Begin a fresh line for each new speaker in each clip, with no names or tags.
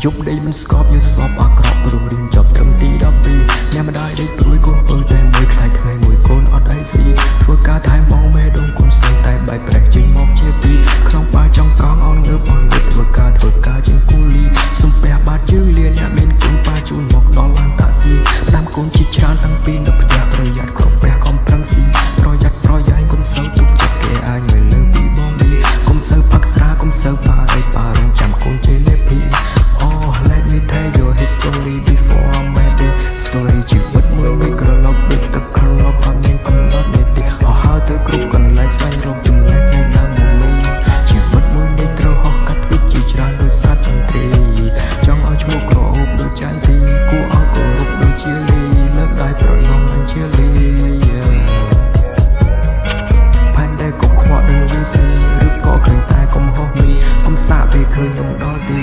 យប់ដីមិនស្កប់យល់ស្បអាក្រក់ព្រោះរៀនចប់ត្រឹមទី12អ្នកម្ដាយដេកព្រួយកូនពើតែមួយខ្លាយថ្ងៃមួយកូនអត់អីស៊ីធ្វើការថែមងមេដងកូនស្រីតែបែកប្រេះចេញមកជាទីក្នុងបាចង់កងអនងើបអនងើបធ្វើការជាងគូលីសំពះបាតជើងលាអ្នកមានកូនប៉ាជូនមកដល់ឡានតាក់ស៊ីដាំកូនជាច្រើនតាំងពីនៅផ្ទះប្រយ័ត្នគ្រប់ព្រះកំប្រឹងស៊ីប្រយ័ត្នប្រយែងកុំសូវទុកចិត្តគេអាចមើលលើពីបងនេះកុំសូវផឹកស្រាកុំសូវប៉ាអីប៉ារងចាំកូនជេលេភីLet me tell you his story before I'm ready Story ជីវិតមួយមានក្រឡប់ដូចទឹកក្រឡប់អត់មានកំណត់នេះទេអស់ហើយទៅគ្រប់កន្លែងស្វែងរកចំណេះនៅតាមមួយជីវិតមួយនេះត្រូវហោះកាត់វិជាច្រើនដោយសត្វចន្ទ្រីចង់ឲ្យឈ្មោះក្រអូបដូចចន្ទទីគួរឲ្យគោរពដូចជាលីលើកដៃប្រណងមិនជាលីផែនដែលកុំខ្វក់ដល់យូស៊ីឬក៏ឃើញតែកុំហោះមីកុំសាកពេលឃើញខ្ញុំដល់ទី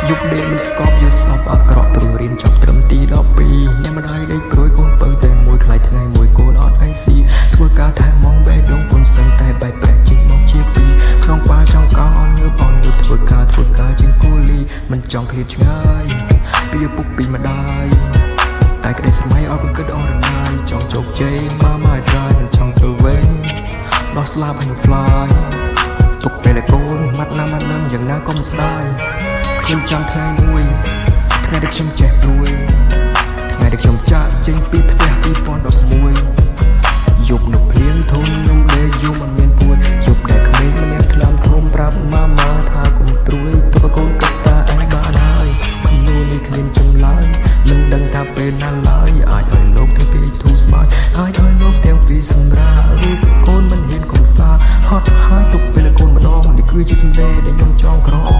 យប់ដេកមិនស្កប់យល់ស្បអាក្រក់ព្រោះរៀនចប់ត្រឹមទី12អ្នកម្ដាយដេកព្រួយកូនពើតែមួយខ្លាយថ្ងៃមួយកូនអត់អីស៊ីធ្វើការថែមងបេះដូងកូនស្រីតែបែកប្រេះចេញមកជាពីក្នុងប៉ាចង់កងអនងើបអនងើបធ្វើការជាងគូលីមិនចង់ឃ្លាតឆ្ងាយពីឪពុកពីម្ដាយតែក្តីស្រមៃអត់បង្កើតអរណាយចង់ជោគជ័យម៉ាយត្រៃមិនចង់ទៅវិញដោះស្លាប់ហើយ fly ទុកពេលឲ្យកូនម៉ាត់ណាម៉ាត់នឹងយ៉ាងណាក៏មិនស្ដាយខ្ញុំចាំថ្ងៃមួយថ្ងៃដែលខ្ញុំចេះព្រួយថ្ងៃដែលខ្ញុំចាក់ចេញពីផ្ទះ2011យប់នៅភ្លៀងធំនោះដែលយំមិនមានពួនយប់ដែលក្មេងម្នាក់ខ្លាំធំប្រាប់ម៉ាម៉ាថាកុំត្រួយទុកកូនគិតថាឯងបានហើយខ្លួននេះគ្មានចម្លើយមិនដឹងថាពេលណាឡើយអាចឲ្យលោកទាំងពីរធូរស្បើយអាចឲ្យលោកទាំងពីរសម្រាលឬកូនមិនហ៊ានកំសាហត់ហើយទុកពេលកូនម្ដងនេះគឺជាសម្ដីដែលខ្ញុំចង់ក្រ